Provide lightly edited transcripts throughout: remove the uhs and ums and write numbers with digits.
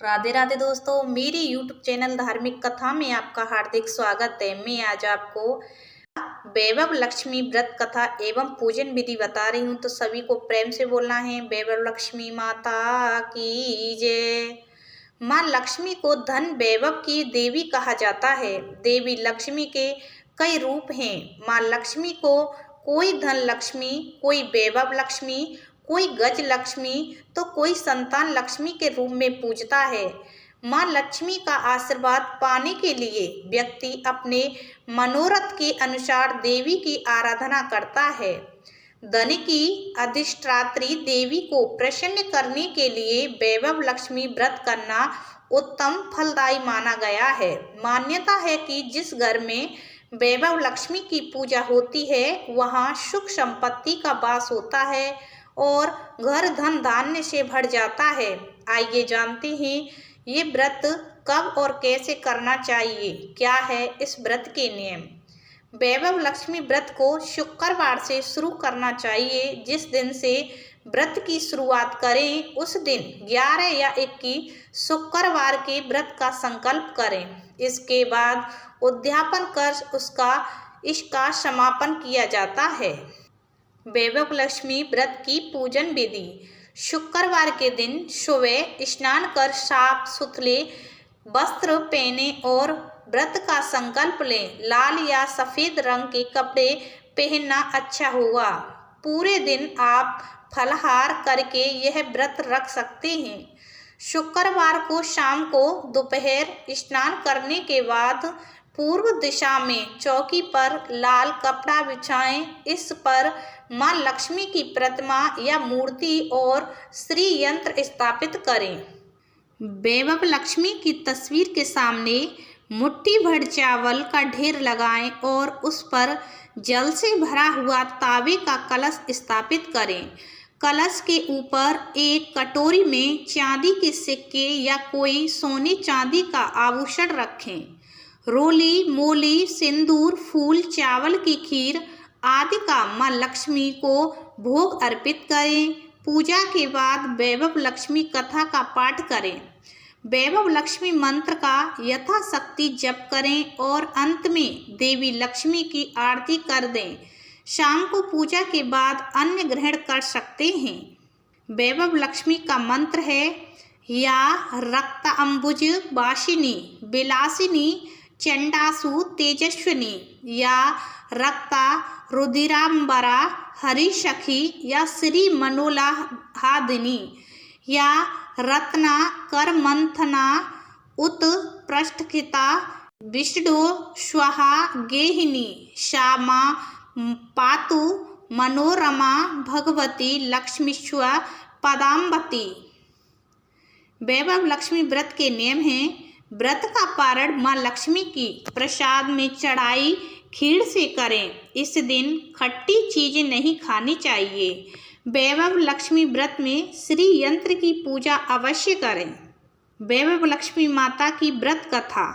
राधे राधे दोस्तों, मेरी YouTube channel धार्मिक कथा में आपका हार्दिक स्वागत है। मैं आज आपको वैभव लक्ष्मी व्रत कथा एवं पूजन विधि बता रही हूँ, तो सभी को प्रेम से बोलना है वैभव लक्ष्मी माता की जय। माँ लक्ष्मी को धन वैभव की देवी कहा जाता है। देवी लक्ष्मी के कई रूप हैं। माँ लक्ष्मी को कोई धन लक्ष्मी, कोई वैभव लक्ष्मी, कोई गज लक्ष्मी तो कोई संतान लक्ष्मी के रूप में पूजता है। माँ लक्ष्मी का आशीर्वाद पाने के लिए व्यक्ति अपने मनोरथ के अनुसार देवी की आराधना करता है। धन की अधिष्ठात्री देवी को प्रसन्न करने के लिए वैभव लक्ष्मी व्रत करना उत्तम फलदायी माना गया है। मान्यता है कि जिस घर में वैभव लक्ष्मी की पूजा होती है वहाँ सुख संपत्ति का वास होता है और घर धन धान्य से भर जाता है। आइए जानते हैं ये व्रत कब और कैसे करना चाहिए, क्या है इस व्रत के नियम। वैभव लक्ष्मी व्रत को शुक्रवार से शुरू करना चाहिए। जिस दिन से व्रत की शुरुआत करें उस दिन 11 या 21 शुक्रवार के व्रत का संकल्प करें। इसके बाद उद्यापन कर इसका समापन किया जाता है। वैभव लक्ष्मी व्रत की पूजन विधि। शुक्रवार के दिन सुबह स्नान कर साफ सुथरे वस्त्र पहने और व्रत का संकल्प लें। लाल या सफेद रंग के कपड़े पहनना अच्छा होगा। पूरे दिन आप फलाहार करके यह व्रत रख सकते हैं। शुक्रवार को शाम को दोपहर स्नान करने के बाद पूर्व दिशा में चौकी पर लाल कपड़ा बिछाएं। इस पर माँ लक्ष्मी की प्रतिमा या मूर्ति और श्री यंत्र स्थापित करें। वैभव लक्ष्मी की तस्वीर के सामने मुट्ठी भर चावल का ढेर लगाएं और उस पर जल से भरा हुआ तावे का कलश स्थापित करें। कलश के ऊपर एक कटोरी में चांदी के सिक्के या कोई सोने चांदी का आभूषण रखें। रोली, मोली, सिंदूर, फूल, चावल की खीर आदि का माँ लक्ष्मी को भोग अर्पित करें। पूजा के बाद वैभव लक्ष्मी कथा का पाठ करें। वैभव लक्ष्मी मंत्र का यथाशक्ति जप करें और अंत में देवी लक्ष्मी की आरती कर दें। शाम को पूजा के बाद अन्न ग्रहण कर सकते हैं। वैभव लक्ष्मी का मंत्र है या रक्त अंबुज वासिनी विलासिनी चंडासु तेजस्विनी या रक्ता रुधिरांबरा हरि सखी या श्री मनोलाहादिनी या रत्ना कर मंथना उत पृष्ठखिता विष्णु स्वाहा गेहिनी श्यामा पातु मनोरमा भगवती लक्ष्मीश्व पदाम्बती। वैभव लक्ष्मी व्रत के नियम हैं। व्रत का पारण माँ लक्ष्मी की प्रसाद में चढ़ाई खीर से करें। इस दिन खट्टी चीजें नहीं खानी चाहिए। वैभव लक्ष्मी व्रत में श्री यंत्र की पूजा अवश्य करें। वैभव लक्ष्मी माता की व्रत कथा।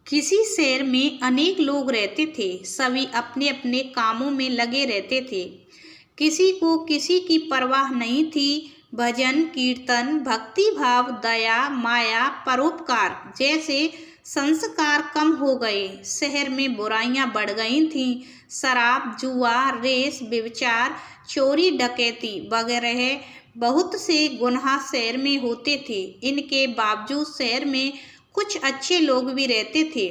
किसी शहर में अनेक लोग रहते थे। सभी अपने अपने कामों में लगे रहते थे। किसी को किसी की परवाह नहीं थी। भजन, कीर्तन, भक्ति भाव, दया, माया, परोपकार जैसे संस्कार कम हो गए। शहर में बुराइयां बढ़ गई थीं। शराब, जुआ, रेस, व्यभिचार, चोरी, डकैती वगैरह बहुत से गुनाह शहर में होते थे। इनके बावजूद शहर में कुछ अच्छे लोग भी रहते थे।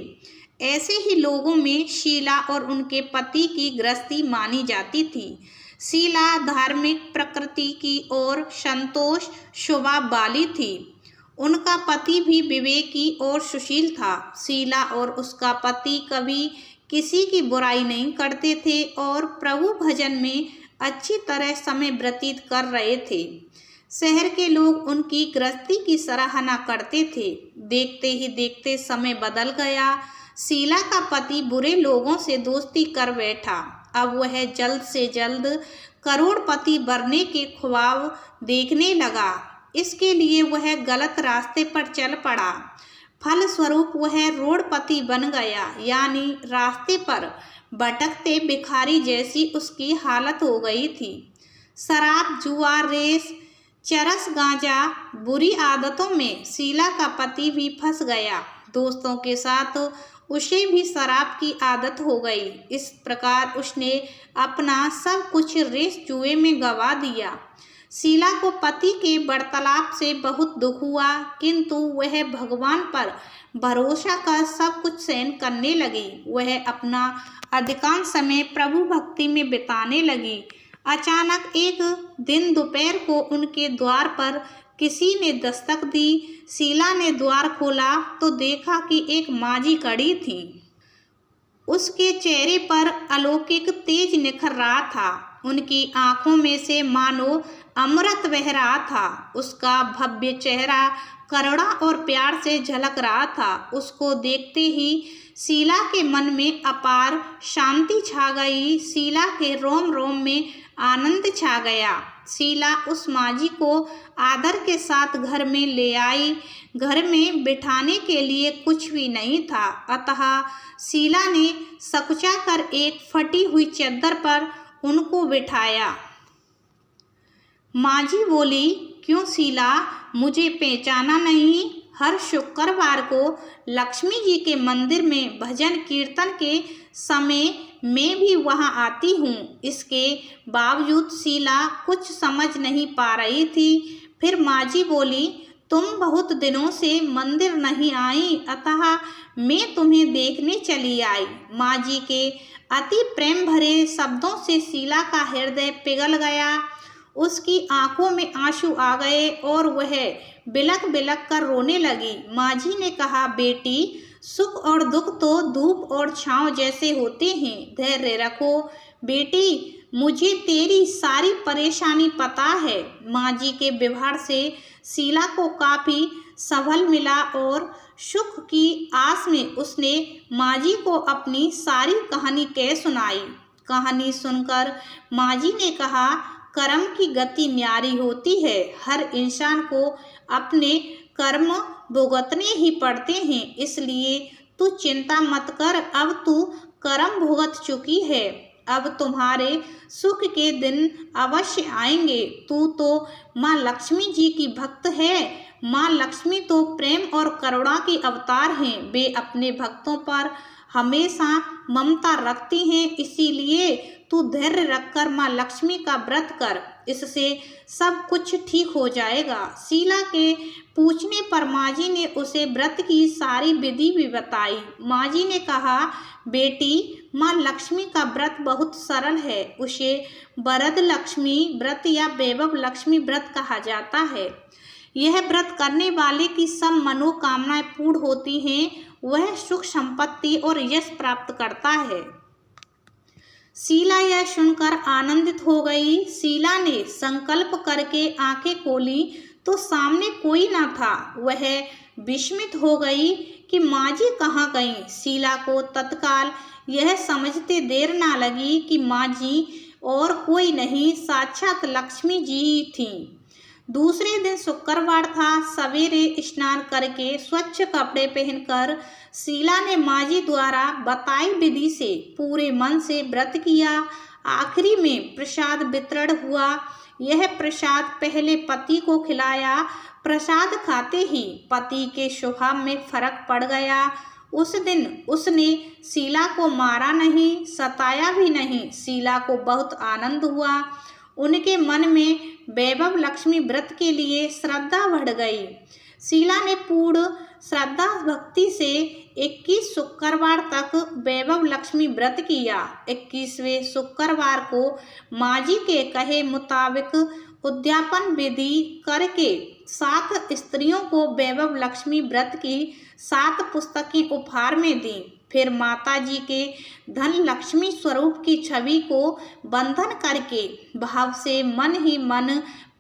ऐसे ही लोगों में शीला और उनके पति की गृहस्थी मानी जाती थी। शीला धार्मिक प्रकृति की और संतोष स्वभाव वाली थी। उनका पति भी विवेकी और सुशील था। शीला और उसका पति कभी किसी की बुराई नहीं करते थे और प्रभु भजन में अच्छी तरह समय व्यतीत कर रहे थे। शहर के लोग उनकी गृहस्थी की सराहना करते थे। देखते ही देखते समय बदल गया। शीला का पति बुरे लोगों से दोस्ती कर बैठा। अब वह जल्द से जल्द करोड़पति बनने के ख्वाब देखने लगा। इसके लिए वह गलत रास्ते पर चल पड़ा। फलस्वरूप वह रोडपति बन गया, यानी रास्ते पर भटकते भिखारी जैसी उसकी हालत हो गई थी। शराब, जुआ, रेस चरस गांजा बुरी आदतों में शीला का पति भी फंस गया। दोस्तों के साथ उसे भी शराब की आदत हो गई। इस प्रकार उसने अपना सब कुछ रेस जुए में गंवा दिया। शीला को पति के वार्तालाप से बहुत दुख हुआ, किंतु वह भगवान पर भरोसा कर सब कुछ सहन करने लगी। वह अपना अधिकांश समय प्रभु भक्ति में बिताने लगी। अचानक एक दिन दोपहर को उनके द्वार पर किसी ने दस्तक दी। शीला ने द्वार खोला तो देखा कि एक माझी खड़ी थी। उसके चेहरे पर अलौकिक तेज निखर रहा था। उनकी आंखों में से मानो अमृत बह रहा था। उसका भव्य चेहरा करुणा और प्यार से झलक रहा था। उसको देखते ही शीला के मन में अपार शांति छा गई। शीला के रोम रोम में आनंद छा गया। शीला उस माझी को आदर के साथ घर में ले आई। घर में बिठाने के लिए कुछ भी नहीं था, अतः शीला ने सकुचा कर एक फटी हुई चादर पर उनको बिठाया। माझी बोली, क्यों शीला, मुझे पहचाना नहीं? हर शुक्रवार को लक्ष्मी जी के मंदिर में भजन कीर्तन के समय मैं भी वहां आती हूँ। इसके बावजूद शीला कुछ समझ नहीं पा रही थी। फिर माझी बोली, तुम बहुत दिनों से मंदिर नहीं आई, अतः मैं तुम्हें देखने चली आई। माझी के अति प्रेम भरे शब्दों से शीला का हृदय पिघल गया। उसकी आंखों में आंसू आ गए और वह बिलक बिलक कर रोने लगी। माझी ने कहा, बेटी, सुख और दुख तो धूप और छांव जैसे होते हैं, धैर्य रखो। बेटी, मुझे तेरी सारी परेशानी पता है। माझी के व्यवहार से शीला को काफ़ी सबल मिला और सुख की आस में उसने माझी को अपनी सारी कहानी कह सुनाई। कहानी सुनकर माझी ने कहा, कर्म की गति न्यारी होती है। हर इंसान को अपने कर्म भुगतने ही पड़ते हैं, इसलिए तू चिंता मत कर। अब तू कर्म भुगत चुकी है, अब तुम्हारे सुख के दिन अवश्य आएंगे। तू तो माँ लक्ष्मी जी की भक्त है। माँ लक्ष्मी तो प्रेम और करुणा की अवतार हैं। वे अपने भक्तों पर हमेशा ममता रखती हैं, इसीलिए तू धैर्य रखकर माँ लक्ष्मी का व्रत कर, इससे सब कुछ ठीक हो जाएगा। शीला के पूछने पर माझी ने उसे व्रत की सारी विधि भी बताई। माझी ने कहा, बेटी, माँ लक्ष्मी का व्रत बहुत सरल है। उसे वरद लक्ष्मी व्रत या वैभव लक्ष्मी व्रत कहा जाता है। यह व्रत करने वाले की सब मनोकामनाएं पूर्ण होती हैं। वह सुख संपत्ति और यश प्राप्त करता है। शीला यह सुनकर आनंदित हो गई। शीला ने संकल्प करके आंखें खोली तो सामने कोई न था। वह विस्मित हो गई कि माझी कहाँ गई। शीला को तत्काल यह समझते देर ना लगी कि माझी और कोई नहीं, साक्षात लक्ष्मी जी थी। दूसरे दिन शुक्रवार था। सवेरे स्नान करके स्वच्छ कपड़े पहनकर शीला ने माझी द्वारा बताई विधि से पूरे मन से व्रत किया। आखिरी में प्रसाद वितरण हुआ। यह प्रसाद पहले पति को खिलाया। प्रसाद खाते ही पति के स्वभाव में फर्क पड़ गया। उस दिन उसने शीला को मारा नहीं, सताया भी नहीं। शीला को बहुत आनंद हुआ। उनके मन में वैभव लक्ष्मी व्रत के लिए श्रद्धा बढ़ गई। शीला ने पूर्ण श्रद्धा भक्ति से 21 शुक्रवार तक वैभव लक्ष्मी व्रत किया। 21वें शुक्रवार को माझी के कहे मुताबिक उद्यापन विधि करके 7 स्त्रियों को वैभव लक्ष्मी व्रत की 7 पुस्तकें उपहार में दी। फिर माता जी के धन लक्ष्मी स्वरूप की छवि को बंधन करके भाव से मन ही मन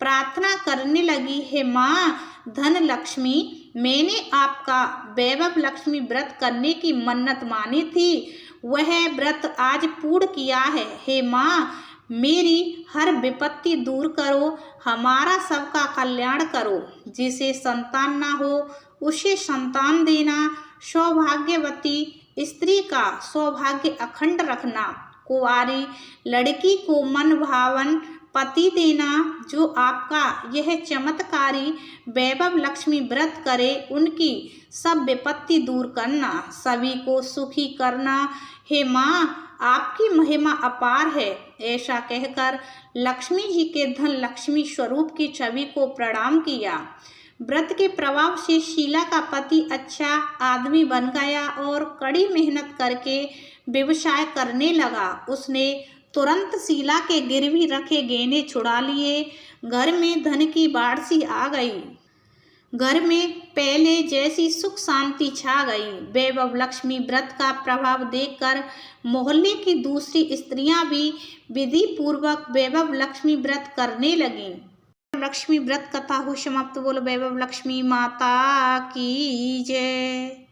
प्रार्थना करने लगी, हे माँ धन लक्ष्मी, मैंने आपका वैभव लक्ष्मी व्रत करने की मन्नत मानी थी, वह व्रत आज पूर्ण किया है। हे माँ, मेरी हर विपत्ति दूर करो, हमारा सबका कल्याण करो। जिसे संतान ना हो उसे संतान देना, सौभाग्यवती स्त्री का सौभाग्य अखंड रखना, कुंवारी लड़की को मन भावन पति देना, जो आपका यह चमत्कारी वैभव लक्ष्मी व्रत करे उनकी सब विपत्ति दूर करना, सभी को सुखी करना। हे माँ, आपकी महिमा अपार है। ऐसा कहकर लक्ष्मी जी के धन लक्ष्मी स्वरूप की छवि को प्रणाम किया। व्रत के प्रभाव से शीला का पति अच्छा आदमी बन गया और कड़ी मेहनत करके व्यवसाय करने लगा। उसने तुरंत शीला के गिरवी रखे गहने छुड़ा लिए। घर में धन की बाढ़ सी आ गई। घर में पहले जैसी सुख शांति छा गई। वैभव लक्ष्मी व्रत का प्रभाव देखकर मोहल्ले की दूसरी स्त्रियां भी विधि पूर्वक वैभव लक्ष्मी व्रत करने लगीं। लक्ष्मी व्रत कथा हुई समाप्त। बोलो वैभव लक्ष्मी माता की जय।